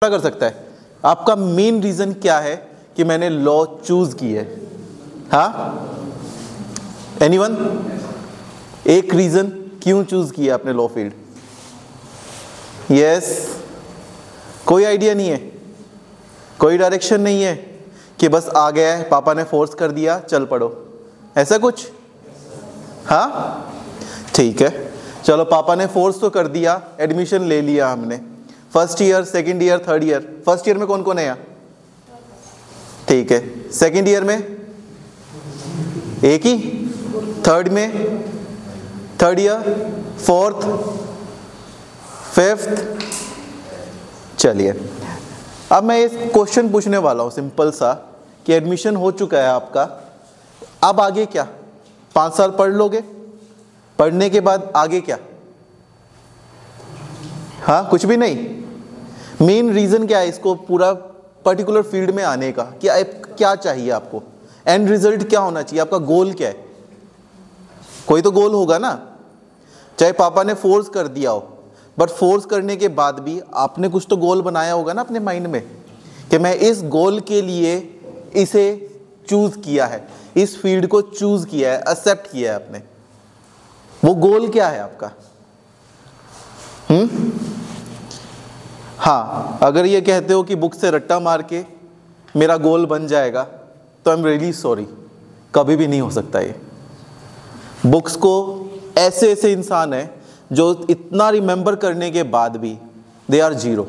कर सकता है। आपका मेन रीजन क्या है कि मैंने लॉ चूज की है? हाँ, एनीवन? एक रीजन क्यों चूज किया आपने लॉ फील्ड? यस, कोई आइडिया नहीं है, कोई डायरेक्शन नहीं है कि बस आ गया है, पापा ने फोर्स कर दिया चल पढ़ो, ऐसा कुछ? हाँ ठीक है, चलो पापा ने फोर्स तो कर दिया, एडमिशन ले लिया हमने, first year, second year, third year. First year में कौन कौन है यहाँ? ठीक है, सेकंड ईयर में एक ही, थर्ड में, थर्ड ईयर, फोर्थ, फिफ्थ। चलिए अब मैं एक क्वेश्चन पूछने वाला हूँ सिंपल सा कि एडमिशन हो चुका है आपका, अब आगे क्या? 5 साल पढ़ लोगे, पढ़ने के बाद आगे क्या? हाँ, कुछ भी नहीं। मेन रीजन क्या है इसको पूरा पर्टिकुलर फील्ड में आने का? क्या चाहिए आपको? एंड रिजल्ट क्या होना चाहिए? आपका गोल क्या है? कोई तो गोल होगा ना, चाहे पापा ने फोर्स कर दिया हो, बट फोर्स करने के बाद भी आपने कुछ तो गोल बनाया होगा ना अपने माइंड में कि मैं इस गोल के लिए इसे चूज किया है, इस फील्ड को चूज किया है, एक्सेप्ट किया है आपने। वो गोल क्या है आपका? हाँ, अगर ये कहते हो कि बुक से रट्टा मार के मेरा गोल बन जाएगा तो आई एम रियली सॉरी, कभी भी नहीं हो सकता ये। बुक्स को ऐसे ऐसे इंसान है जो इतना रिमेंबर करने के बाद भी they are zero,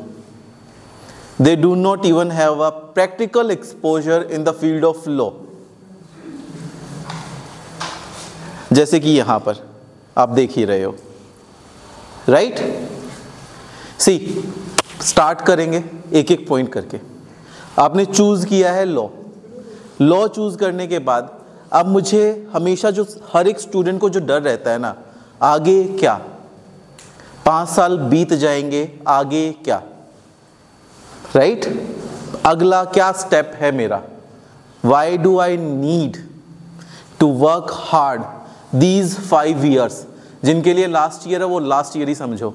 they do not even have a practical exposure in the field of law. जैसे कि यहां पर आप देख ही रहे हो, राइट? सी, स्टार्ट करेंगे एक एक पॉइंट करके। आपने चूज किया है लॉ, लॉ चूज करने के बाद अब मुझे हमेशा जो हर एक स्टूडेंट को जो डर रहता है ना, आगे क्या? 5 साल बीत जाएंगे, आगे क्या? राइट? अगला क्या स्टेप है मेरा? Why do I need to work hard these 5 years? जिनके लिए लास्ट ईयर है वो लास्ट ईयर ही समझो।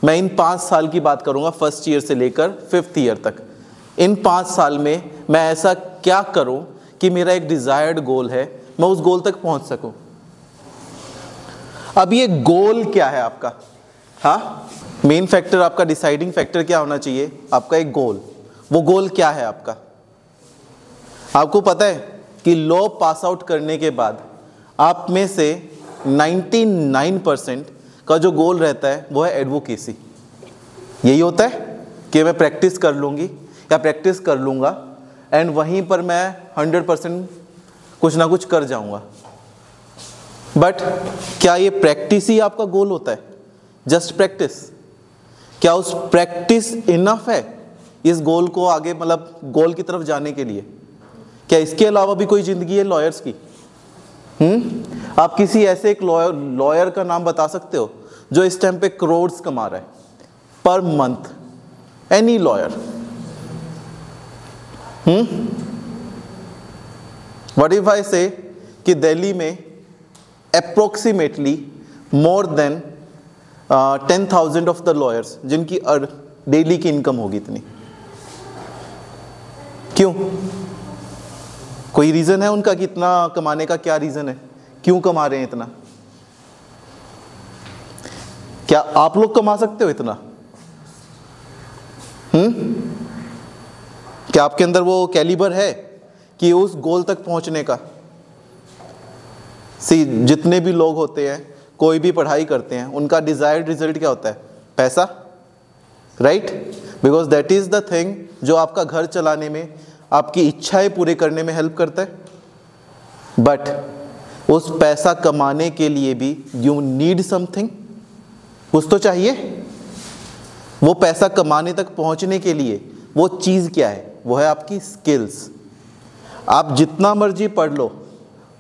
मैं इन 5 साल की बात करूंगा, फर्स्ट ईयर से लेकर 5th ईयर तक। इन 5 साल में मैं ऐसा क्या करूं कि मेरा एक डिजायर्ड गोल है, मैं उस गोल तक पहुंच सकूं। अब ये गोल क्या है आपका? हाँ, मेन फैक्टर, आपका डिसाइडिंग फैक्टर क्या होना चाहिए? आपका एक गोल। वो गोल क्या है आपका? आपको पता है कि लॉ पास आउट करने के बाद आप में से 99% का जो गोल रहता है वो है एडवोकेसी। यही होता है कि मैं प्रैक्टिस कर लूँगी या प्रैक्टिस कर लूँगा एंड वहीं पर मैं 100% कुछ ना कुछ कर जाऊँगा। बट क्या ये प्रैक्टिस ही आपका गोल होता है? Just practice? क्या उस प्रैक्टिस इनफ है इस गोल को आगे, मतलब गोल की तरफ जाने के लिए? क्या इसके अलावा भी कोई ज़िंदगी है लॉयर्स की? आप किसी ऐसे एक लॉयर का नाम बता सकते हो जो इस टाइम पे करोड़्स कमा रहा है per month? Any lawyer? What if I से कि दिल्ली में approximately more than 10,000 of the lawyers जिनकी डेली की इनकम होगी इतनी। क्यों? कोई रीजन है उनका कि इतना कमाने का? क्या रीजन है, क्यों कमा रहे हैं इतना? क्या आप लोग कमा सकते हो इतना? क्या आपके अंदर वो कैलिबर है कि उस गोल तक पहुंचने का? सी, जितने भी लोग होते हैं, कोई भी पढ़ाई करते हैं, उनका डिजायर्ड रिजल्ट क्या होता है? पैसा, right? Because that is the thing जो आपका घर चलाने में, आपकी इच्छाएं पूरे करने में हेल्प करता है। बट उस पैसा कमाने के लिए भी यू नीड समथिंग, कुछ तो चाहिए। वो पैसा कमाने तक पहुंचने के लिए वो चीज़ क्या है? वो है आपकी स्किल्स। आप जितना मर्जी पढ़ लो,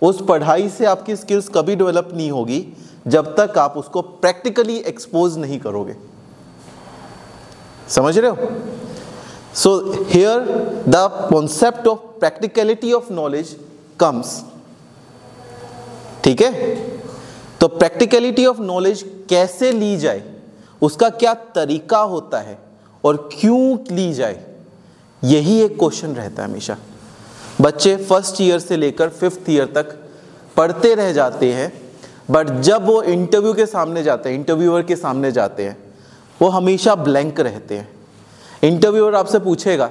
उस पढ़ाई से आपकी स्किल्स कभी डेवलप नहीं होगी जब तक आप उसको प्रैक्टिकली एक्सपोज नहीं करोगे। समझ रहे हो? So here the concept of practicality of knowledge comes. ठीक है, तो प्रैक्टिकलिटी ऑफ नॉलेज कैसे ली जाए, उसका क्या तरीका होता है और क्यों ली जाए, यही एक क्वेश्चन रहता है हमेशा। बच्चे फर्स्ट ईयर से लेकर 5th ईयर तक पढ़ते रह जाते हैं, बट जब वो इंटरव्यू के सामने जाते हैं, इंटरव्यूअर के सामने जाते हैं, वो हमेशा ब्लैंक रहते हैं। इंटरव्यूअर आपसे पूछेगा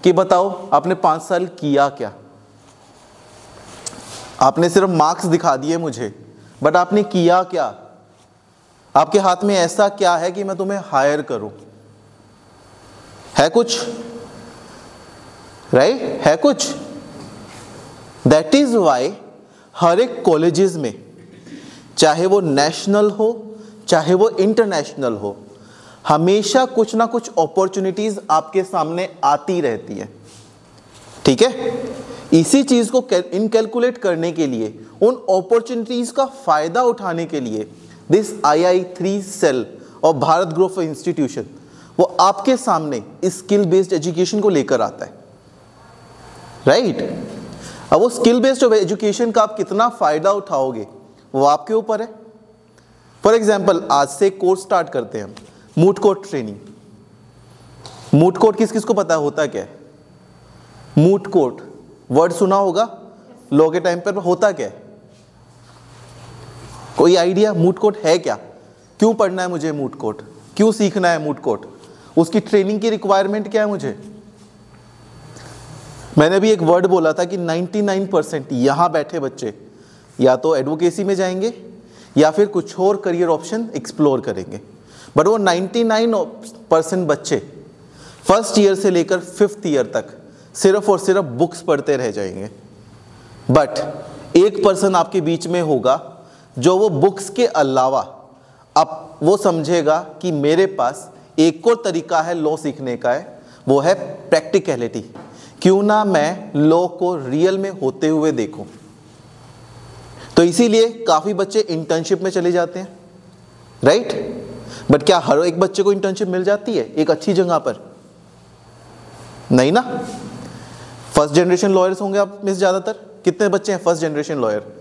कि बताओ आपने 5 साल किया क्या, आपने सिर्फ मार्क्स दिखा दिए मुझे, बट आपने किया क्या, आपके हाथ में ऐसा क्या है कि मैं तुम्हें हायर करूं, है कुछ, राइट, है कुछ। दैट इज वाई हर एक कॉलेजेस में, चाहे वो नेशनल हो चाहे वो इंटरनेशनल हो, हमेशा कुछ ना कुछ अपॉर्चुनिटीज आपके सामने आती रहती है, ठीक है। इसी चीज को इनकैलकुलेट करने के लिए, उन अपॉर्चुनिटीज का फायदा उठाने के लिए दिस II3 सेल और भारत ग्रोथ इंस्टीट्यूशन वो आपके सामने स्किल बेस्ड एजुकेशन को लेकर आता है, राइट। अब वो स्किल बेस्ड एजुकेशन का आप कितना फायदा उठाओगे वो आपके ऊपर है। फॉर एग्जाम्पल, आज से कोर्स स्टार्ट करते हैं हम, moot court training. Moot court किस किस को पता होता क्या है? मूट कोर्ट वर्ड सुना होगा लॉ के टाइम पर, होता क्या है? कोई आइडिया मूट कोर्ट है क्या? क्यों पढ़ना है मुझे मूट कोर्ट, क्यों सीखना है मूट कोर्ट, उसकी ट्रेनिंग की रिक्वायरमेंट क्या है मुझे? मैंने भी एक वर्ड बोला था कि 99% यहां बैठे बच्चे या तो एडवोकेसी में जाएंगे या फिर कुछ और करियर ऑप्शन एक्सप्लोर करेंगे, बट वो 99% बच्चे फर्स्ट ईयर से लेकर 5th ईयर तक सिर्फ और सिर्फ बुक्स पढ़ते रह जाएंगे। बट 1% आपके बीच में होगा जो वो बुक्स के अलावा अब वो समझेगा कि मेरे पास एक और तरीका है लॉ सीखने का है, वो है प्रैक्टिकलिटी। क्यों ना मैं लॉ को रियल में होते हुए देखूं। तो इसीलिए काफी बच्चे इंटर्नशिप में चले जाते हैं, राइट। बट क्या हर एक बच्चे को इंटर्नशिप मिल जाती है एक अच्छी जगह पर? नहीं ना। फर्स्ट जनरेशन लॉयर्स होंगे आप में से ज्यादातर। कितने बच्चे हैं फर्स्ट जनरेशन लॉयर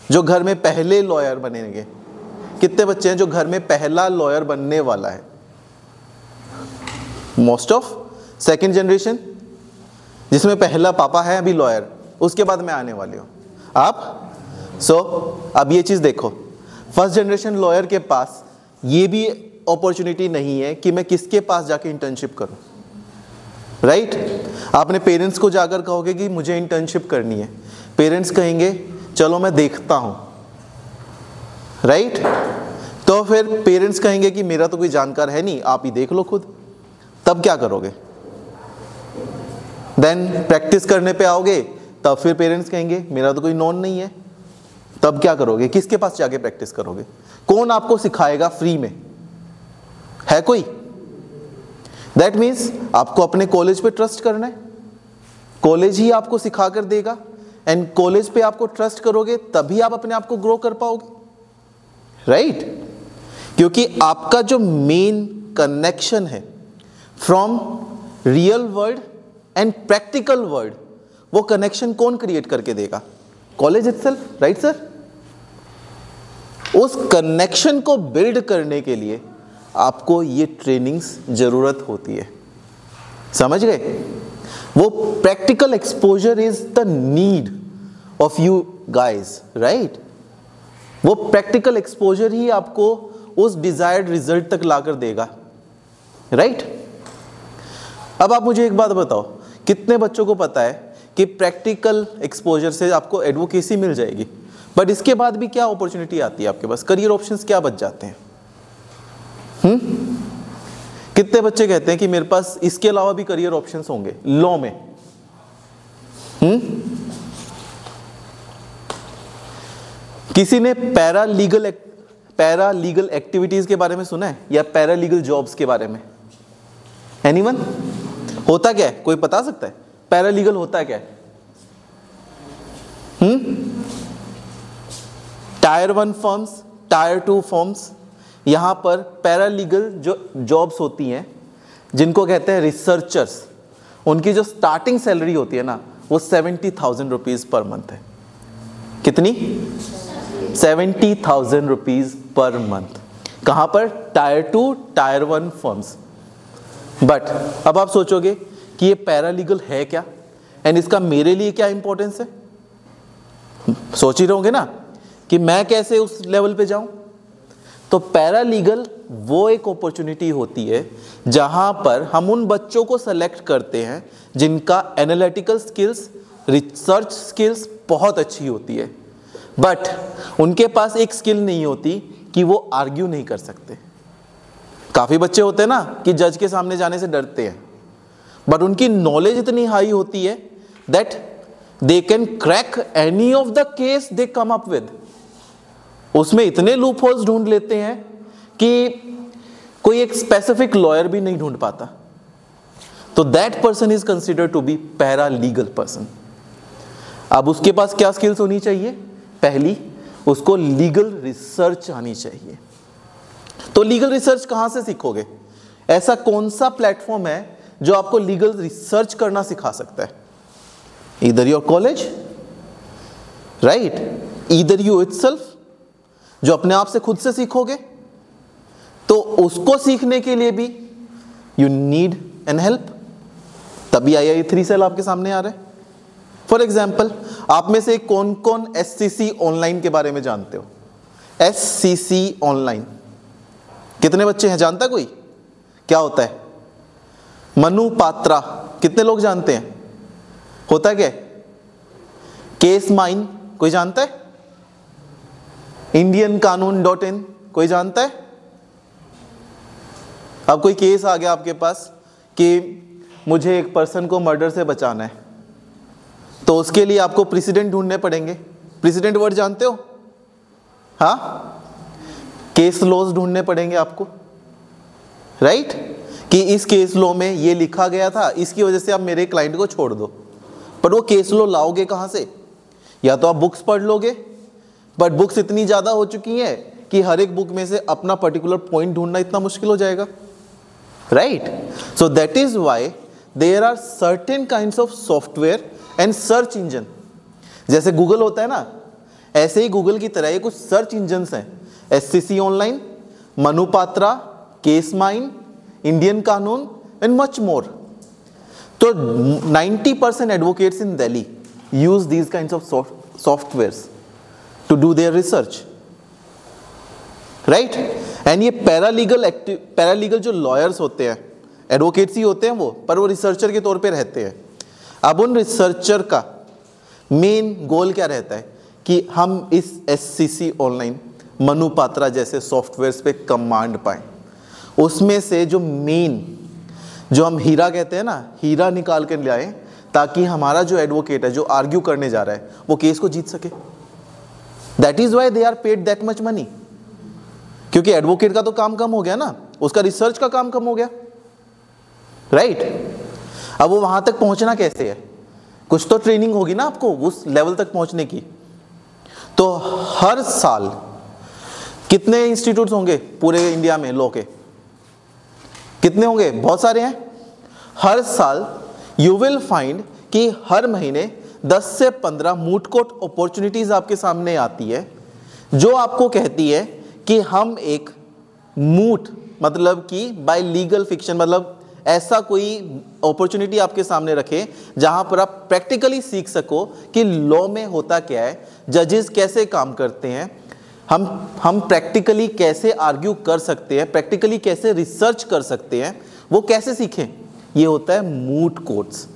जो घर में पहले लॉयर बनेंगे? कितने बच्चे हैं जो घर में पहला लॉयर बनने वाला है? मोस्ट ऑफ सेकंड जनरेशन, जिसमें पहला पापा है अभी लॉयर, उसके बाद मैं आने वाली हूं आप। अब ये चीज देखो, फर्स्ट जनरेशन लॉयर के पास ये भी अपॉर्चुनिटी नहीं है कि मैं किसके पास जाके इंटर्नशिप करूं, राइट। आपने पेरेंट्स को जाकर कहोगे कि मुझे इंटर्नशिप करनी है, पेरेंट्स कहेंगे चलो मैं देखता हूं, राइट। तो फिर पेरेंट्स कहेंगे कि मेरा तो कोई जानकार है नहीं, आप ही देख लो खुद। तब क्या करोगे? देन प्रैक्टिस करने पे आओगे, तब फिर पेरेंट्स कहेंगे मेरा तो कोई नॉन नहीं है। तब क्या करोगे? किसके पास जाके प्रैक्टिस करोगे? कौन आपको सिखाएगा फ्री में? है कोई? दैट मीन्स आपको अपने कॉलेज पे ट्रस्ट करना है, कॉलेज ही आपको सिखा कर देगा, एंड कॉलेज पे आपको ट्रस्ट करोगे तभी आप अपने आप को ग्रो कर पाओगे, राइट। क्योंकि आपका जो मेन कनेक्शन है from real world and practical world, वो कनेक्शन कौन क्रिएट करके देगा? College itself, right sir. उस कनेक्शन को बिल्ड करने के लिए आपको ये ट्रेनिंग्स जरूरत होती है, समझ गए? वो practical exposure is the need of you guys, right. वो प्रैक्टिकल एक्सपोजर ही आपको उस डिजायर्ड रिजल्ट तक लाकर देगा, राइट। अब आप मुझे एक बात बताओ, कितने बच्चों को पता है कि प्रैक्टिकल एक्सपोजर से आपको एडवोकेसी मिल जाएगी, बट इसके बाद भी क्या अपॉर्चुनिटी आती है आपके पास? करियर ऑप्शंस क्या बच जाते हैं? कितने बच्चे कहते हैं कि मेरे पास इसके अलावा भी करियर ऑप्शंस होंगे लॉ में? किसी ने पैरालीगल एक्टिविटीज के बारे में सुना है, या पैरालीगल जॉब्स के बारे में? एनीवन? होता क्या है, कोई बता सकता है? पैरालीगल होता है क्या है? टायर 1 फर्म्स, टायर 2 फर्म्स, यहां पर पैरालीगल जो जॉब्स होती हैं, जिनको कहते हैं रिसर्चर्स, उनकी जो स्टार्टिंग सैलरी होती है ना, वो 70,000 रुपीज पर मंथ है। कितनी? 70,000 रुपीज पर मंथ। कहां पर? Tyre 2 tyre 1 firms. बट अब आप सोचोगे कि ये पैरालीगल है क्या एंड इसका मेरे लिए क्या इंपॉर्टेंस है। सोच ही रहोगे ना कि मैं कैसे उस लेवल पे जाऊं। तो पैरालीगल वो एक अपॉर्चुनिटी होती है जहां पर हम उन बच्चों को सेलेक्ट करते हैं जिनका एनालिटिकल स्किल्स, रिसर्च स्किल्स बहुत अच्छी होती है, बट उनके पास एक स्किल नहीं होती कि वो आर्ग्यू नहीं कर सकते। काफ़ी बच्चे होते हैं ना कि जज के सामने जाने से डरते हैं, बट उनकी नॉलेज इतनी हाई होती है that they can crack any of the case they come up with. उसमें इतने लूप होल्स ढूंढ लेते हैं कि कोई एक स्पेसिफिक लॉयर भी नहीं ढूंढ पाता। तो that person is considered to be paralegal person. अब उसके पास क्या स्किल्स होनी चाहिए? पहली, उसको लीगल रिसर्च आनी चाहिए। तो लीगल रिसर्च कहां से सीखोगे? ऐसा कौन सा प्लेटफॉर्म है जो आपको लीगल रिसर्च करना सिखा सकता है? Either your college, right, either you itself, जो अपने आप से खुद से सीखोगे। तो उसको सीखने के लिए भी यू नीड एन हेल्प, तभी II3 सेल आपके सामने आ रहा है। फॉर एग्जाम्पल, आप में से कौन कौन SCC ऑनलाइन के बारे में जानते हो? SCC ऑनलाइन कितने बच्चे हैं? जानता कोई क्या होता है? मनु पात्रा कितने लोग जानते हैं? होता है क्या? केस माइन कोई जानता है? इंडियन कानून .in कोई जानता है? अब कोई केस आ गया आपके पास कि मुझे एक पर्सन को मर्डर से बचाना है, तो उसके लिए आपको प्रेसिडेंट ढूंढने पड़ेंगे। प्रेसिडेंट वर्ड जानते हो? हाँ, केस लॉज ढूंढने पड़ेंगे आपको, राइट, कि इस केस लॉ में ये लिखा गया था, इसकी वजह से आप मेरे क्लाइंट को छोड़ दो। पर वो केस लॉ लाओगे कहां से? या तो आप बुक्स पढ़ लोगे, बट बुक्स इतनी ज्यादा हो चुकी हैं कि हर एक बुक में से अपना पर्टिकुलर पॉइंट ढूंढना इतना मुश्किल हो जाएगा, right. So that is why there are certain kinds of software and search engine. जैसे गूगल होता है ना, ऐसे ही गूगल की तरह ये कुछ सर्च इंजन्स हैं। SCC online, Manupatra, case mine, Indian Kanoon and much more. तो 90% advocates in Delhi use these kinds of softwares to do their research, right. And ये पैरालीगल जो लॉयर्स होते हैं, एडवोकेट्स ही होते हैं वो, पर वो रिसर्चर के तौर पे रहते हैं। अब उन रिसर्चर का मेन गोल क्या रहता है कि हम इस SCC ऑनलाइन, मनु पात्रा जैसे सॉफ्टवेयर्स पे कमांड पाएं। उसमें से जो मेन, जो हम हीरा कहते हैं ना, हीरा निकाल कर ले आए, ताकि हमारा जो एडवोकेट है, जो आर्ग्यू करने जा रहा है, वो केस को जीत सके। That is why they are paid that much money, क्योंकि एडवोकेट का तो काम कम हो गया ना, उसका रिसर्च का काम कम हो गया, राइट। अब वो वहां तक पहुंचना कैसे है? कुछ तो ट्रेनिंग होगी ना आपको उस लेवल तक पहुंचने की। तो हर साल कितने इंस्टीट्यूट्स होंगे पूरे इंडिया में लॉ के? कितने होंगे? बहुत सारे हैं। हर साल यू विल फाइंड कि हर महीने 10 से 15 मूट कोर्ट अपॉर्चुनिटीज आपके सामने आती है, जो आपको कहती है कि हम एक मूट, मतलब कि बाय लीगल फिक्शन, मतलब ऐसा कोई अपॉर्चुनिटी आपके सामने रखे जहां पर आप प्रैक्टिकली सीख सको कि लॉ में होता क्या है, जजेस कैसे काम करते हैं, हम प्रैक्टिकली कैसे आर्ग्यू कर सकते हैं, प्रैक्टिकली कैसे रिसर्च कर सकते हैं, वो कैसे सीखें। ये होता है मूट कोर्ट्स,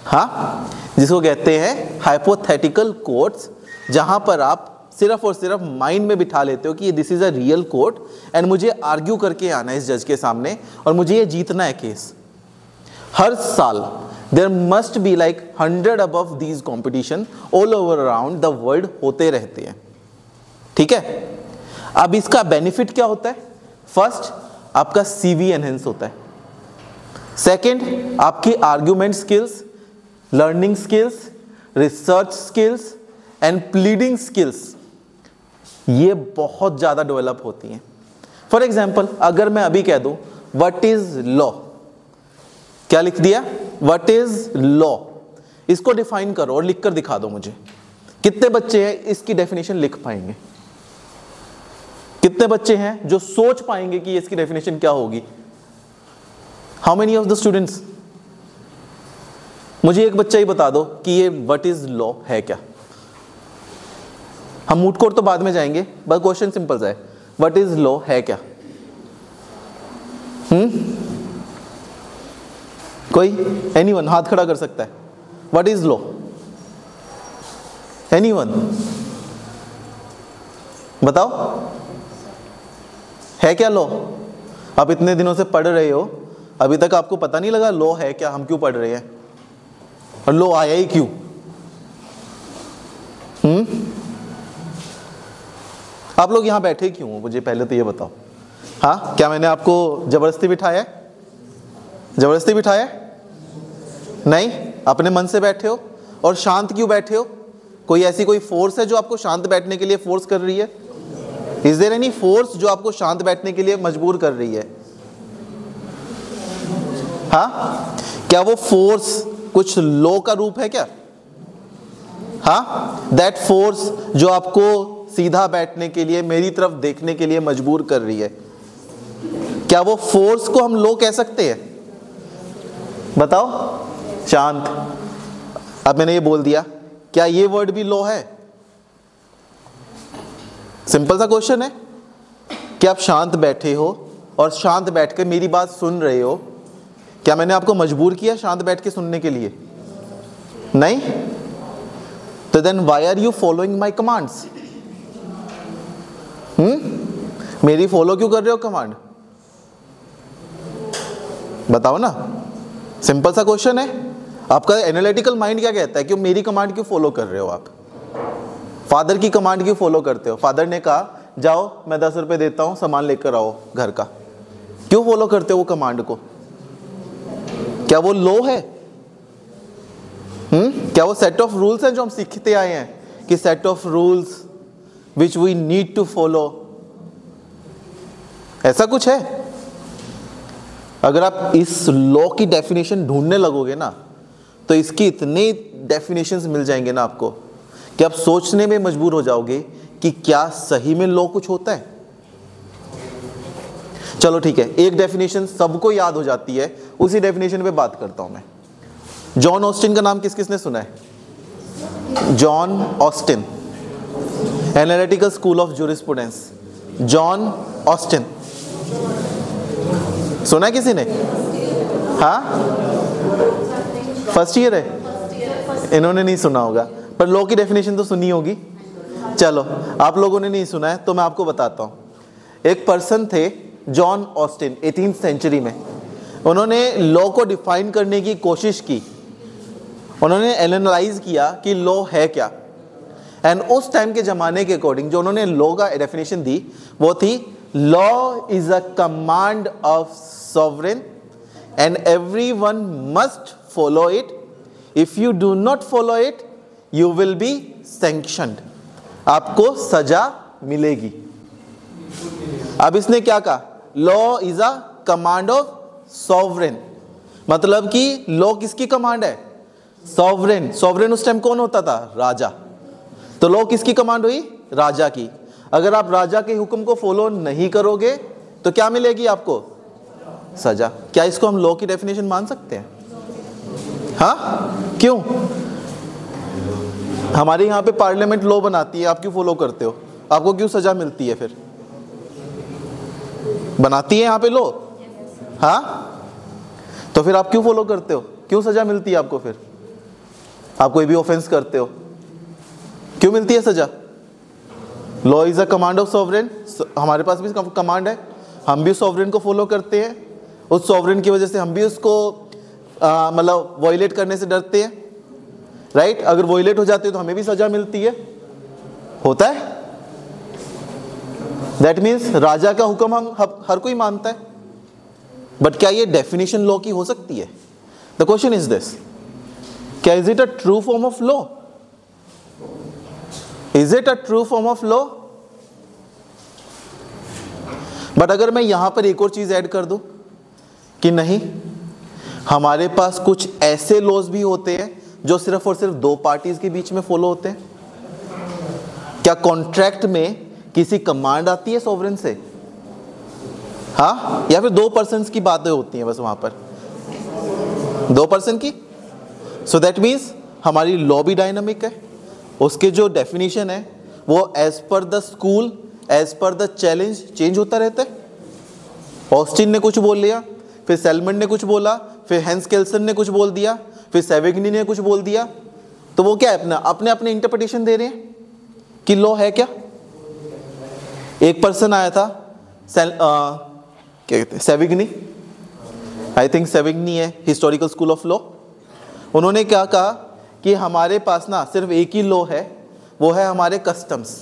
हाँ, जिसको कहते हैं हाइपोथेटिकल कोर्ट्स, जहां पर आप सिर्फ और सिर्फ माइंड में बिठा लेते हो कि this is a real court and मुझे आर्ग्यू करके आना है इस जज के सामने और मुझे ये जीतना है केस। हर साल there must be like 100 above these competition all over around the world होते रहते हैं, ठीक है। अब इसका बेनिफिट क्या होता है? फर्स्ट, आपका CV एनहेंस होता है। सेकंड, आपकी argument skills, learning skills, research skills and pleading skills, ये बहुत ज्यादा डेवलप होती हैं। फॉर एग्जाम्पल, अगर मैं अभी कह दूं व्हाट इज लॉ, क्या लिख दिया? व्हाट इज लॉ, इसको डिफाइन करो और लिख कर दिखा दो मुझे। कितने बच्चे हैं इसकी डेफिनेशन लिख पाएंगे? कितने बच्चे हैं जो सोच पाएंगे कि इसकी डेफिनेशन क्या होगी? How many of the students? मुझे एक बच्चा ही बता दो कि ये व्हाट इज लॉ है क्या। हम मूड कोर्ट तो बाद में जाएंगे, बस क्वेश्चन सिंपल सा है, व्हाट इज लॉ है क्या? कोई एनीवन हाथ खड़ा कर सकता है? What is law? एनीवन बताओ, है क्या लॉ? आप इतने दिनों से पढ़ रहे हो, अभी तक आपको पता नहीं लगा लॉ है क्या, हम क्यों पढ़ रहे हैं और लॉ आया ही क्यों? आप लोग यहां बैठे क्यों हो, मुझे पहले तो ये बताओ। हाँ, क्या मैंने आपको जबरदस्ती बिठाया है? जबरदस्ती बिठाया है? नहीं, अपने मन से बैठे हो। और शांत क्यों बैठे हो? कोई ऐसी कोई फोर्स है जो आपको शांत बैठने के लिए फोर्स कर रही है? इज देयर एनी फोर्स जो आपको शांत बैठने के लिए मजबूर कर रही है? हाँ, क्या वो फोर्स कुछ लॉ का रूप है क्या? हाँ, दैट फोर्स जो आपको सीधा बैठने के लिए, मेरी तरफ देखने के लिए मजबूर कर रही है, क्या वो फोर्स को हम लॉ कह सकते हैं? बताओ। शांत। अब मैंने ये बोल दिया, क्या ये वर्ड भी लॉ है? सिंपल सा क्वेश्चन है कि आप शांत बैठे हो और शांत बैठ के मेरी बात सुन रहे हो, क्या मैंने आपको मजबूर किया शांत बैठ के सुनने के लिए? नहीं। तो then why are you following my commands? मेरी फॉलो क्यों कर रहे हो कमांड? बताओ ना, सिंपल सा क्वेश्चन है। आपका एनालिटिकल माइंड क्या कहता है कि मेरी कमांड क्यों फॉलो कर रहे हो? आप फादर की कमांड क्यों फॉलो करते हो? फादर ने कहा जाओ मैं 10 रुपए देता हूं, सामान लेकर आओ घर का, क्यों फॉलो करते हो वो कमांड को? क्या वो लॉ है? क्या वो सेट ऑफ रूल्स है जो हम सीखते आए हैं कि set of rules which we need to follow? ऐसा कुछ है? अगर आप इस लॉ की डेफिनेशन ढूंढने लगोगे ना, तो इसकी इतने डेफिनेशंस मिल जाएंगे ना आपको कि आप सोचने में मजबूर हो जाओगे कि क्या सही में लॉ कुछ होता है। चलो ठीक है, एक डेफिनेशन सबको याद हो जाती है, उसी डेफिनेशन पे बात करता हूं मैं। जॉन ऑस्टिन का नाम किस किसने सुना है? John Austin, analytical school of jurisprudence. John Austin सुना है किसी ने? हाँ, फर्स्ट ईयर है, इन्होंने नहीं सुना होगा, पर लॉ की डेफिनेशन तो सुनी होगी। चलो, आप लोगों ने नहीं सुना है तो मैं आपको बताता हूं। एक पर्सन थे जॉन ऑस्टिन, 18th सेंचुरी में। उन्होंने लॉ को डिफाइन करने की कोशिश की, उन्होंने एनालाइज किया कि लॉ है क्या। एंड उस टाइम के जमाने के अकॉर्डिंग जो उन्होंने लॉ का डेफिनेशन दी वो थी, law is a command of sovereign and everyone must follow it. If you do not follow it you will be sanctioned, आपको सजा मिलेगी। अब इसने क्या कहा? Law is a command of sovereign, मतलब कि लॉ किसकी कमांड है? सॉवरेन। सॉवरेन उस टाइम कौन होता था? राजा। तो लॉ किसकी कमांड हुई? राजा की। अगर आप राजा के हुक्म को फॉलो नहीं करोगे तो क्या मिलेगी आपको? सजा। क्या इसको हम लॉ की डेफिनेशन मान सकते हैं? हाँ, क्यों? हमारे यहां पे पार्लियामेंट लॉ बनाती है, आप क्यों फॉलो करते हो? आपको क्यों सजा मिलती है? फिर बनाती है यहां पे लॉ, हाँ, तो फिर आप क्यों फॉलो करते हो? क्यों सजा मिलती है आपको? फिर आप कोई भी ऑफेंस करते हो, क्यों मिलती है सजा? Law is a command of sovereign, हमारे पास भी कमांड है, हम भी सॉवरेन को फॉलो करते हैं, उस सॉवरेन की वजह से हम भी उसको मतलब वॉयलेट करने से डरते हैं, राइट? अगर वॉयलेट हो जाते हैं तो हमें भी सजा मिलती है, होता है। दैट मीन्स राजा का हुक्म हम हर कोई मानता है, बट क्या ये डेफिनेशन लॉ की हो सकती है? द क्वेश्चन इज दिस, क्या is it a true form of law? Is it a true form of law? But अगर मैं यहां पर एक और चीज ऐड कर दूं कि नहीं, हमारे पास कुछ ऐसे लॉज भी होते हैं जो सिर्फ और सिर्फ दो पार्टीज के बीच में फॉलो होते हैं। क्या कॉन्ट्रैक्ट में किसी कमांड आती है सॉवरेन से? हाँ, या फिर दो पर्सन्स की बातें होती हैं बस वहां पर? 2% की। सो दैट मीन्स हमारी लॉ भी डायनामिक है, उसके जो डेफिनेशन है वो as per the school, as per the challenge change होता रहता है। ऑस्टिन ने कुछ बोल लिया, फिर सेलमन ने कुछ बोला, फिर हेंस केल्सन ने कुछ बोल दिया, फिर सेविग्नी ने कुछ बोल दिया, तो वो क्या है, अपने अपने इंटरप्रिटेशन दे रहे हैं कि लॉ है क्या। एक पर्सन आया था क्या कहते हैं, सेविग्नी, आई थिंक सेविग्नी है, हिस्टोरिकल स्कूल ऑफ लॉ। उन्होंने क्या कहा कि हमारे पास ना सिर्फ एक ही लॉ है, वो है हमारे कस्टम्स।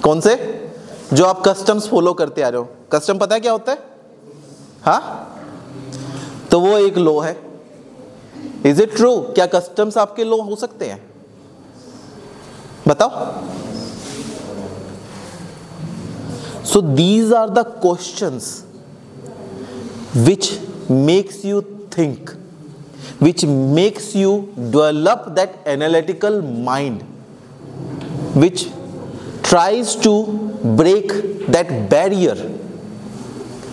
कौन से? जो आप कस्टम्स फॉलो करते आ रहे हो। कस्टम पता है क्या होता है? हाँ, तो वो एक लॉ है। Is it true? क्या कस्टम्स आपके लॉ हो सकते हैं? बताओ। So these are the questions which makes you think, which makes you develop that analytical mind, which tries to break that barrier।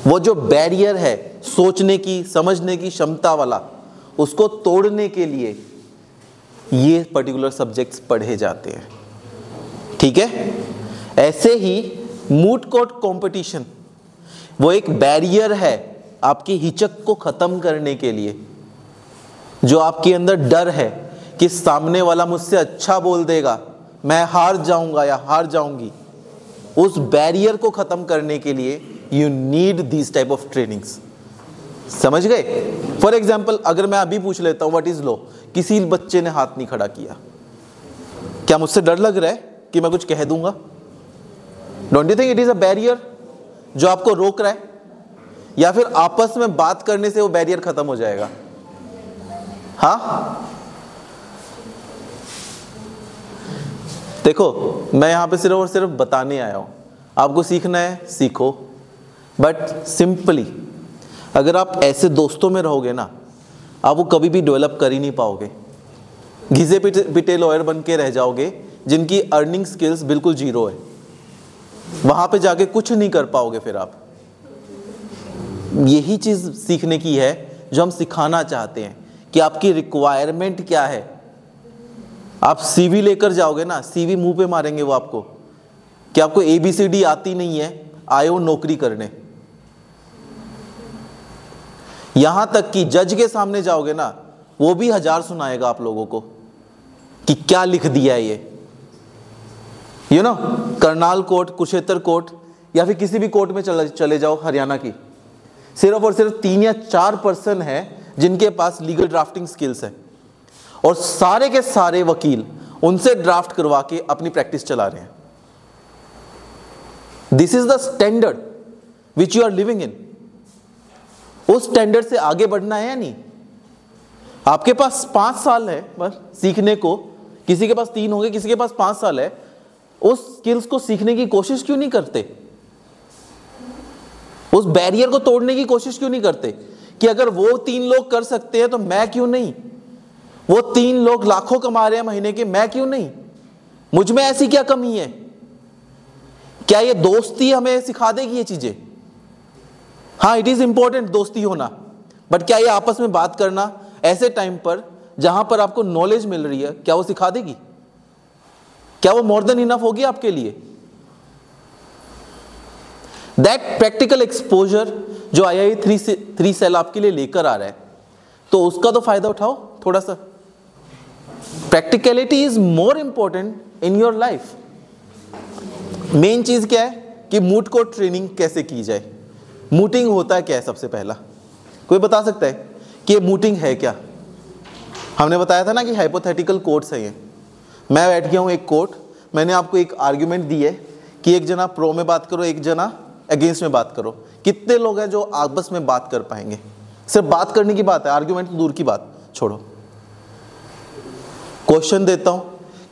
वो जो बैरियर है सोचने की, समझने की क्षमता वाला, उसको तोड़ने के लिए ये पर्टिकुलर सब्जेक्ट्स पढ़े जाते हैं। ठीक है? ऐसे ही मूट कोर्ट कंपटीशन वो एक बैरियर है आपकी हिचक को खत्म करने के लिए। जो आपके अंदर डर है कि सामने वाला मुझसे अच्छा बोल देगा, मैं हार जाऊंगा या हार जाऊंगी, उस बैरियर को खत्म करने के लिए you need this type of trainings. समझ गए? फॉर एग्जाम्पल, अगर मैं अभी पूछ लेता हूं व्हाट इज लॉ, किसी बच्चे ने हाथ नहीं खड़ा किया, क्या मुझसे डर लग रहा है कि मैं कुछ कह दूंगा? Don't you think it is a barrier जो आपको रोक रहा है? या फिर आपस में बात करने से वो बैरियर खत्म हो जाएगा? हाँ, देखो मैं यहां पे सिर्फ और सिर्फ बताने आया हूं, आपको सीखना है सीखो, बट सिंपली अगर आप ऐसे दोस्तों में रहोगे ना, आप वो कभी भी डेवलप कर ही नहीं पाओगे। घिसे पिटे लॉयर बन के रह जाओगे जिनकी अर्निंग स्किल्स बिल्कुल जीरो है, वहां पे जाके कुछ नहीं कर पाओगे फिर आप। यही चीज सीखने की है जो हम सिखाना चाहते हैं कि आपकी रिक्वायरमेंट क्या है। आप सीवी लेकर जाओगे ना, सीवी मुंह पे मारेंगे वो आपको कि आपको ABCD आती नहीं है, आए हो नौकरी करने। यहां तक कि जज के सामने जाओगे ना, वो भी 1000 सुनाएगा आप लोगों को कि क्या लिख दिया है ये। You know, Karnal court, Kurukshetra court या फिर किसी भी कोर्ट में चले जाओ हरियाणा की, सिर्फ और सिर्फ 3 या 4 पर्सन है जिनके पास लीगल ड्राफ्टिंग स्किल्स है, और सारे के सारे वकील उनसे ड्राफ्ट करवा के अपनी प्रैक्टिस चला रहे हैं। This is the standard which you are living in. उस स्टैंडर्ड से आगे बढ़ना है या नहीं? आपके पास 5 साल है बस सीखने को, किसी के पास 3 होंगे, किसी के पास 5 साल है। उस स्किल्स को सीखने की कोशिश क्यों नहीं करते? उस बैरियर को तोड़ने की कोशिश क्यों नहीं करते कि अगर वो 3 लोग कर सकते हैं तो मैं क्यों नहीं? वो 3 लोग लाखों कमा रहे हैं महीने के, मैं क्यों नहीं? मुझ में ऐसी क्या कमी है? क्या ये दोस्ती हमें सिखा देगी ये चीजें? हाँ, इट इज इंपॉर्टेंट दोस्ती होना, बट क्या ये आपस में बात करना ऐसे टाइम पर जहां पर आपको नॉलेज मिल रही है, क्या वो सिखा देगी? क्या वो मोर देन इनफ होगी आपके लिए? दैट प्रैक्टिकल एक्सपोजर जो IIE 3 सेल आपके लिए लेकर आ रहा है, तो उसका तो फायदा उठाओ थोड़ा सा। Practicality is more important in your life. Main चीज क्या है कि मूट कोर्ट ट्रेनिंग कैसे की जाए। मूटिंग होता है क्या है? सबसे पहला कोई बता सकता है कि ये मूटिंग है क्या? हमने बताया था ना कि हाइपोथेटिकल कोर्ट्स है ये। मैं बैठ गया हूं एक कोर्ट, मैंने आपको एक आर्ग्यूमेंट दी है कि एक जना प्रो में बात करो, एक जना अगेंस्ट में बात करो। कितने लोग हैं जो आपस में बात कर पाएंगे? सिर्फ बात करने की बात है, आर्ग्यूमेंट तो दूर की बात छोड़ो। क्वेश्चन देता हूं,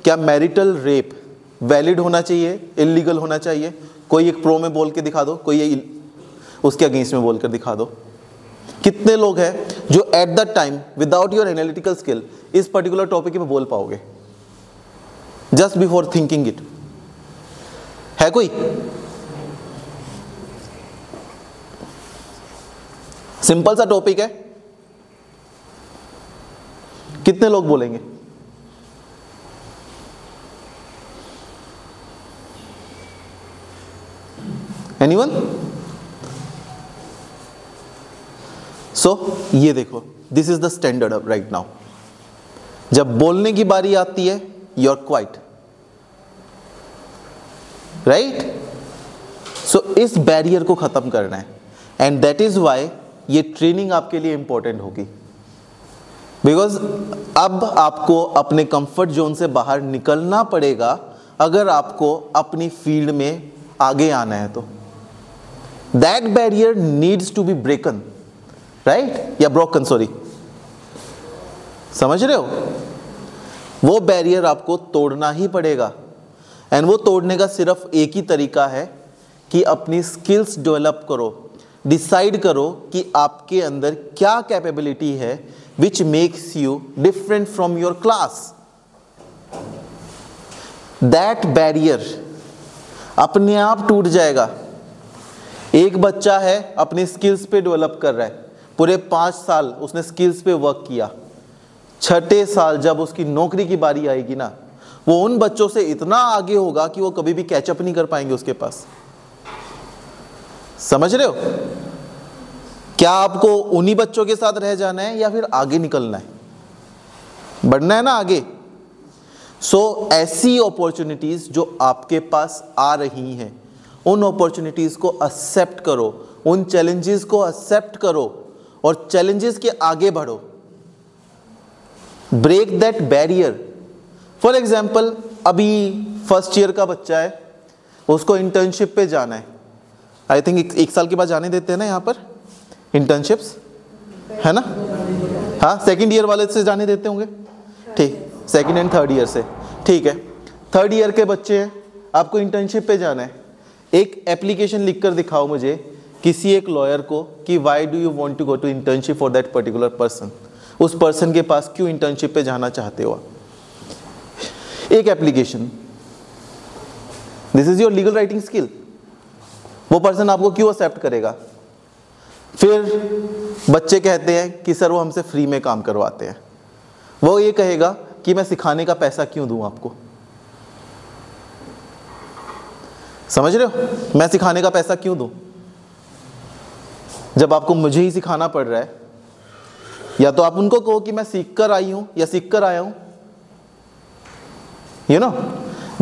क्या मैरिटल रेप वैलिड होना चाहिए, इलीगल होना चाहिए? कोई एक प्रो में बोल के दिखा दो, कोई उसके अगेंस्ट में बोलकर दिखा दो। कितने लोग हैं जो at the time without your analytical skill इस पर्टिकुलर टॉपिक में बोल पाओगे जस्ट बिफोर थिंकिंग इट? है कोई? सिंपल सा टॉपिक है, कितने लोग बोलेंगे? एनीवन? सो ये देखो, this is the standard of right now. जब बोलने की बारी आती है, यू आर क्वाइट, राइट? सो इस बैरियर को खत्म करना है, एंड दैट इज वाई ये ट्रेनिंग आपके लिए इंपॉर्टेंट होगी. बिकॉज अब आपको अपने कंफर्ट जोन से बाहर निकलना पड़ेगा अगर आपको अपनी फील्ड में आगे आना है तो. That barrier needs to be breaken, right? या ब्रोकन, सॉरी. समझ रहे हो? वो बैरियर आपको तोड़ना ही पड़ेगा, एंड वो तोड़ने का सिर्फ एक ही तरीका है कि अपनी स्किल्स डेवलप करो. डिसाइड करो कि आपके अंदर क्या कैपेबिलिटी है which makes you different from your class. That barrier अपने आप टूट जाएगा. एक बच्चा है अपनी स्किल्स पे डेवलप कर रहा है, पूरे 5 साल उसने स्किल्स पे वर्क किया. 6ठे साल जब उसकी नौकरी की बारी आएगी ना, वो उन बच्चों से इतना आगे होगा कि वो कभी भी कैचअप नहीं कर पाएंगे उसके पास. समझ रहे हो? क्या आपको उन्हीं बच्चों के साथ रह जाना है या फिर आगे निकलना है, बढ़ना है ना आगे? सो ऐसी अपॉर्चुनिटीज जो आपके पास आ रही हैं, उन अपॉर्चुनिटीज को एक्सेप्ट करो, उन चैलेंजेस को एक्सेप्ट करो और चैलेंजेस के आगे बढ़ो. Break that barrier. For example, अभी फर्स्ट ईयर का बच्चा है, उसको इंटर्नशिप पे जाना है. आई थिंक 1 साल के बाद जाने देते हैं ना यहाँ पर इंटर्नशिप्स, है ना? हाँ, सेकंड ईयर वाले से जाने देते होंगे, ठीक. सेकंड एंड थर्ड ईयर से, ठीक है. थर्ड ईयर के बच्चे हैं, आपको इंटर्नशिप पे जाना है. एक एप्लीकेशन लिख कर दिखाओ मुझे किसी एक लॉयर को कि why do you want to go to internship for that particular person. उस पर्सन के पास क्यों इंटर्नशिप पे जाना चाहते हो आप? एक application. This is your legal writing skill. वो पर्सन आपको क्यों एक्सेप्ट करेगा? फिर बच्चे कहते हैं कि सर वो हमसे फ्री में काम करवाते हैं. वो ये कहेगा कि मैं सिखाने का पैसा क्यों दूं आपको? समझ रहे हो? मैं सिखाने का पैसा क्यों दूं जब आपको मुझे ही सिखाना पड़ रहा है? या तो आप उनको कहो कि मैं सीख कर आई हूं या सीख कर आया हूं. यू नो,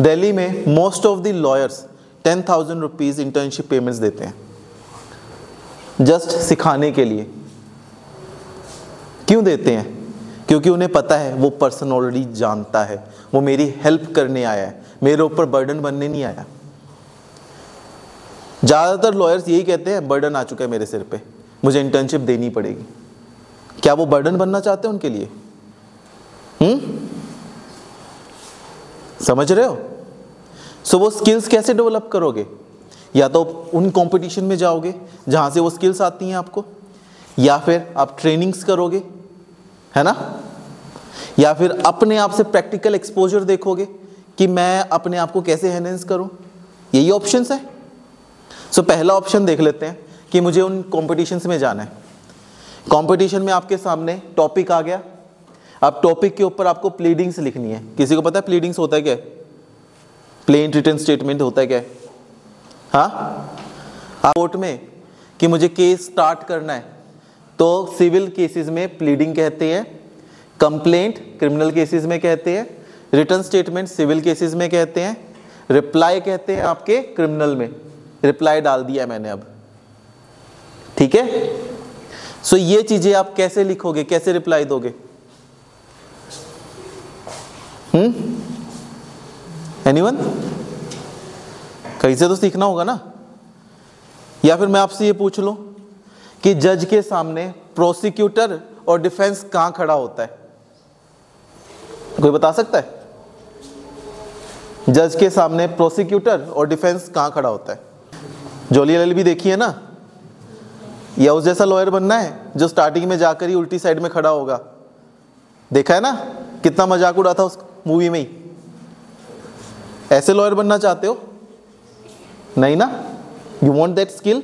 दिल्ली में most of the lawyers 10,000 rupees internship payments देते हैं जस्ट सिखाने के लिए. क्यों देते हैं? क्योंकि उन्हें पता है वो पर्सन ऑलरेडी जानता है, वो मेरी हेल्प करने आया है, मेरे ऊपर बर्डन बनने नहीं आया. ज़्यादातर लॉयर्स यही कहते हैं, बर्डन आ चुका है मेरे सिर पे, मुझे इंटर्नशिप देनी पड़ेगी. क्या वो बर्डन बनना चाहते हैं उनके लिए? समझ रहे हो? सो वो स्किल्स कैसे डेवलप करोगे? या तो उन कंपटीशन में जाओगे जहां से वो स्किल्स आती हैं आपको, या फिर आप ट्रेनिंग्स करोगे, है ना? या फिर अपने आप से प्रैक्टिकल एक्सपोजर देखोगे कि मैं अपने आप को कैसे एनहेंस करूं. यही ऑप्शंस है. सो पहला ऑप्शन देख लेते हैं कि मुझे उन कॉम्पिटिशन्स में जाना है. कंपटीशन में आपके सामने टॉपिक आ गया. अब टॉपिक के ऊपर आपको प्लीडिंग्स लिखनी है. किसी को पता है प्लीडिंग्स होता है क्या? प्लेन रिटन स्टेटमेंट होता है क्या? हाँ, कोर्ट में कि मुझे केस स्टार्ट करना है तो सिविल केसेस में प्लीडिंग कहते हैं, कंप्लेंट क्रिमिनल केसेस में कहते हैं, रिटन स्टेटमेंट सिविल केसेस में कहते हैं, रिप्लाई कहते हैं आपके क्रिमिनल में. रिप्लाई डाल दिया मैंने अब, ठीक है? सो ये चीजें आप कैसे लिखोगे, कैसे रिप्लाई दोगे? एनीवन? कहीं से तो सीखना होगा ना. या फिर मैं आपसे ये पूछ लूं कि जज के सामने प्रोसिक्यूटर और डिफेंस कहां खड़ा होता है? कोई बता सकता है? जज के सामने प्रोसिक्यूटर और डिफेंस कहां खड़ा होता है? जोली एलएलबी देखी है ना? या उस जैसा लॉयर बनना है जो स्टार्टिंग में जाकर ही उल्टी साइड में खड़ा होगा? देखा है ना कितना मजाक उड़ा था उस मूवी में ही. ऐसे लॉयर बनना चाहते हो? नहीं ना. यू वांट दैट स्किल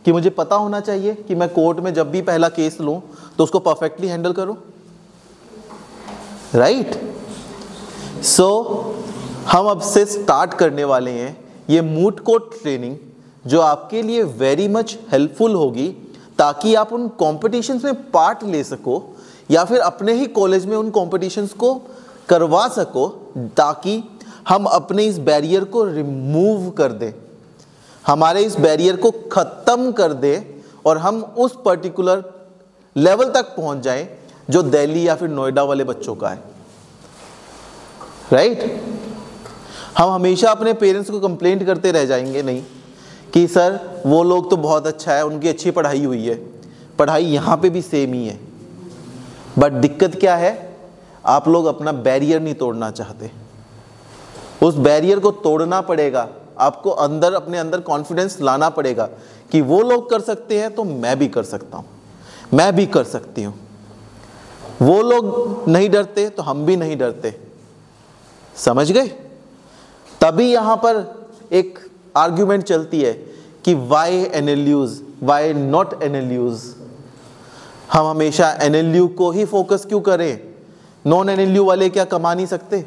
कि मुझे पता होना चाहिए कि मैं कोर्ट में जब भी पहला केस लूं तो उसको परफेक्टली हैंडल करूं. राइट? सो हम अब से स्टार्ट करने वाले हैं ये मूड कोर्ट ट्रेनिंग, जो आपके लिए वेरी मच हेल्पफुल होगी, ताकि आप उन कॉम्पिटिशन्स में पार्ट ले सको या फिर अपने ही कॉलेज में उन कॉम्पिटिशन्स को करवा सको, ताकि हम अपने इस बैरियर को रिमूव कर दें, हमारे इस बैरियर को ख़त्म कर दें और हम उस पर्टिकुलर लेवल तक पहुंच जाएं जो दिल्ली या फिर नोएडा वाले बच्चों का है। राइट? हम हमेशा अपने पेरेंट्स को कंप्लेंट करते रह जाएंगे नहीं कि सर वो लोग तो बहुत अच्छा है, उनकी अच्छी पढ़ाई हुई है, पढ़ाई यहाँ पे भी सेम ही है। बट दिक्कत क्या है, आप लोग अपना बैरियर नहीं तोड़ना चाहते। उस बैरियर को तोड़ना पड़ेगा, आपको अंदर अपने अंदर कॉन्फिडेंस लाना पड़ेगा कि वो लोग कर सकते हैं तो मैं भी कर सकता हूँ, मैं भी कर सकती हूँ। वो लोग नहीं डरते तो हम भी नहीं डरते। समझ गए? तभी यहाँ पर एक आर्ग्यूमेंट चलती है कि why NLUs, why not NLUs। हम हमेशा NLU को ही फोकस क्यों करें? नॉन NLU वाले क्या कमा नहीं सकते?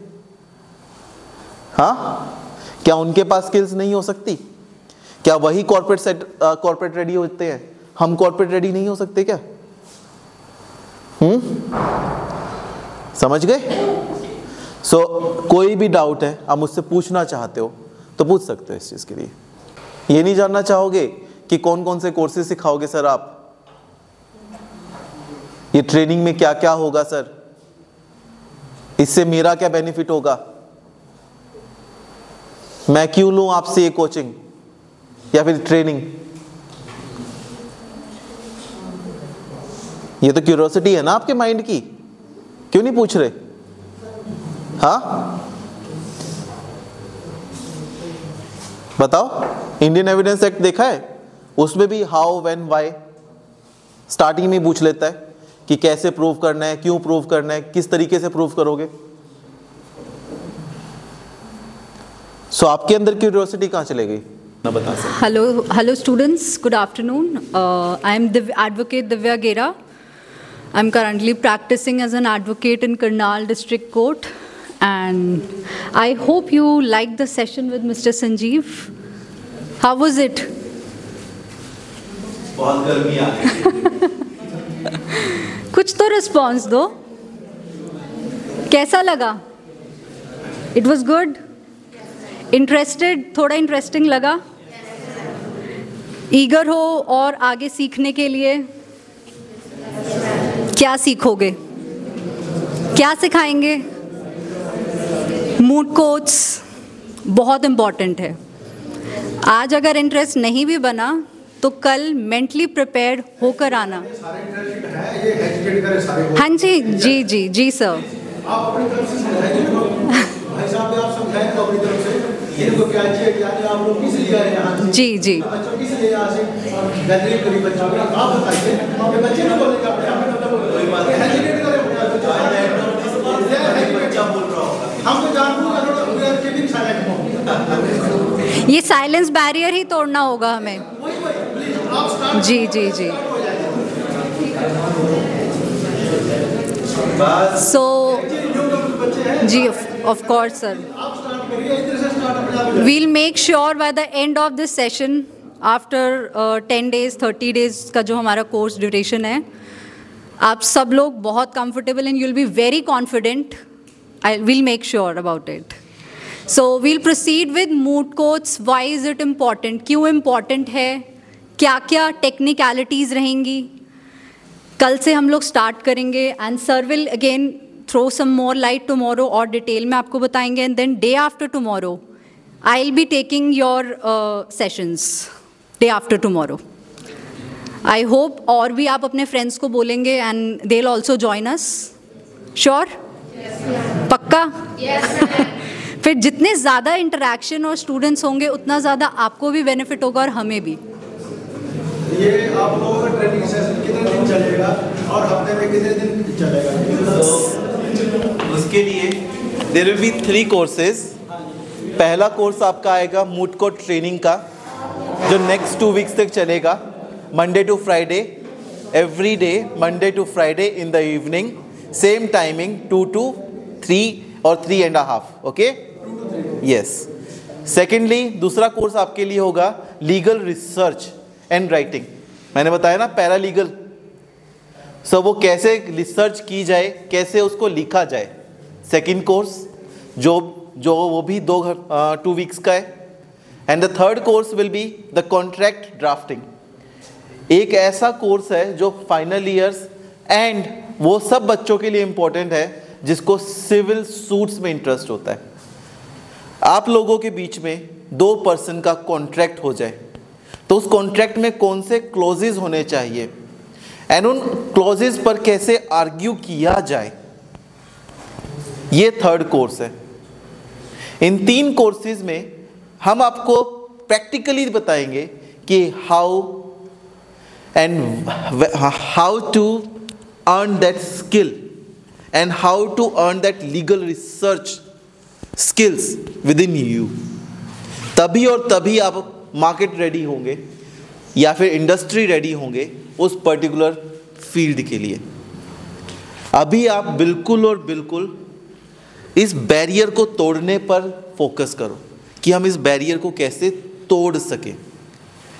हाँ, क्या उनके पास स्किल्स नहीं हो सकती? क्या वही कॉर्पोरेट रेडी होते हैं, हम कॉर्पोरेट रेडी नहीं हो सकते क्या? समझ गए? सो कोई भी डाउट है, आप मुझसे पूछना चाहते हो तो पूछ सकते हो इस चीज़ के लिए। ये नहीं जानना चाहोगे कि कौन कौन से कोर्सेज सिखाओगे सर आप, ये ट्रेनिंग में क्या क्या होगा सर, इससे मेरा क्या बेनिफिट होगा, मैं क्यों लूं आपसे ये कोचिंग या फिर ट्रेनिंग? ये तो क्यूरियोसिटी है ना आपके माइंड की, क्यों नहीं पूछ रहे? हाँ बताओ, इंडियन एविडेंस एक्ट देखा है? उसमें भी हाउ, व्हेन, व्हाई स्टार्टिंग में पूछ लेता है कि कैसे प्रूव करना है, क्यों प्रूव करना है, किस तरीके से प्रूव करोगे। सो आपके अंदर क्यूरियोसिटी कहाँ चले गई ना बता सकते? Hello students, good afternoon. I am Advocate Divya Gera. I am currently practicing as an advocate in Karnal District Court, and I hope you liked the session with Mr. Sanjeev. How was it? बहुत गर्मी आ गई। कुछ तो response दो, कैसा लगा? It was good? Interested, थोड़ा interesting लगा? ईगर हो और आगे सीखने के लिए? क्या सीखोगे, क्या सिखाएंगे? मूड कोट्स बहुत इम्पॉर्टेंट है। आज अगर इंटरेस्ट नहीं भी बना तो कल मेंटली प्रिपेयर्ड होकर आना। हाँ जी जी जी जी सर। जी जी ये साइलेंस बैरियर ही तोड़ना होगा हमें। जी जी जी। सो जी of course sir, we'll make sure by the end of this session, after 10 days 30 days का जो हमारा कोर्स ड्यूरेशन है, आप सब लोग बहुत comfortable and you'll be very confident. We'll make sure about it. So we'll proceed with mood courts. Why is it important? क्यों important है? क्या क्या technicalities रहेंगी? कल से हम लोग start करेंगे and sir will again throw some more light tomorrow और डिटेल में आपको बताएंगे, and then day after tomorrow I'll be taking your sessions day after tomorrow. I hope और भी आप अपने friends को बोलेंगे and they'll also join us. Sure? Yes, पक्का? Yes. फिर जितने ज़्यादा interaction और students होंगे उतना ज़्यादा आपको भी benefit होगा और हमें भी। ये आप लोगों का ट्रेनिंग सेशन कितने दिन चलेगा और हफ्ते में कितने दिन चलेगा? उसके लिए देयर विल बी 3 कोर्सेज। पहला कोर्स आपका आएगा मूड कोर्ट ट्रेनिंग का, जो नेक्स्ट 2 वीक्स तक चलेगा, Monday to Friday, every day Monday to Friday in the evening, same timing 2 to 3 और 3.5, ओके, यस। सेकेंडली दूसरा कोर्स आपके लिए होगा लीगल रिसर्च एंड राइटिंग। मैंने बताया ना पैरालीगल, सो वो कैसे रिसर्च की जाए, कैसे उसको लिखा जाए, सेकेंड कोर्स जो वो भी 2 वीक्स का है। And the third course will be the contract drafting, एक ऐसा कोर्स है जो फाइनल ईयर्स एंड वो सब बच्चों के लिए इंपॉर्टेंट है जिसको सिविल सूट्स में इंटरेस्ट होता है। आप लोगों के बीच में 2 पर्सन का कॉन्ट्रैक्ट हो जाए तो उस कॉन्ट्रैक्ट में कौन से क्लॉजेज होने चाहिए एंड उन क्लॉजेज पर कैसे आर्ग्यू किया जाए, ये थर्ड कोर्स है। इन 3 कोर्सेज में हम आपको प्रैक्टिकली बताएंगे कि how to earn that skill and how to earn that legal research skills within you. तभी और तभी आप मार्केट रेडी होंगे या फिर इंडस्ट्री रेडी होंगे उस पर्टिकुलर फील्ड के लिए। अभी आप बिल्कुल और बिल्कुल इस बैरियर को तोड़ने पर फोकस करो कि हम इस बैरियर को कैसे तोड़ सके,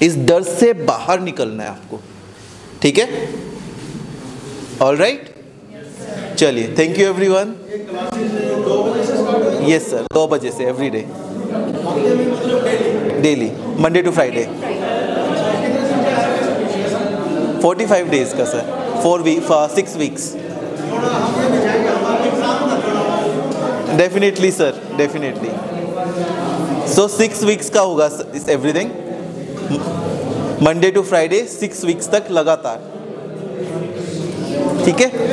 इस डर से बाहर निकलना है आपको, ठीक है? ऑल राइट, चलिए, thank you everyone. Yes sir, 2 बजे से every day, daily, Monday to Friday, 45 days का sir, 6 weeks. Definitely sir, definitely. So 6 weeks का होगा इस everything, Monday to Friday 6 weeks तक लगातार, ठीक है?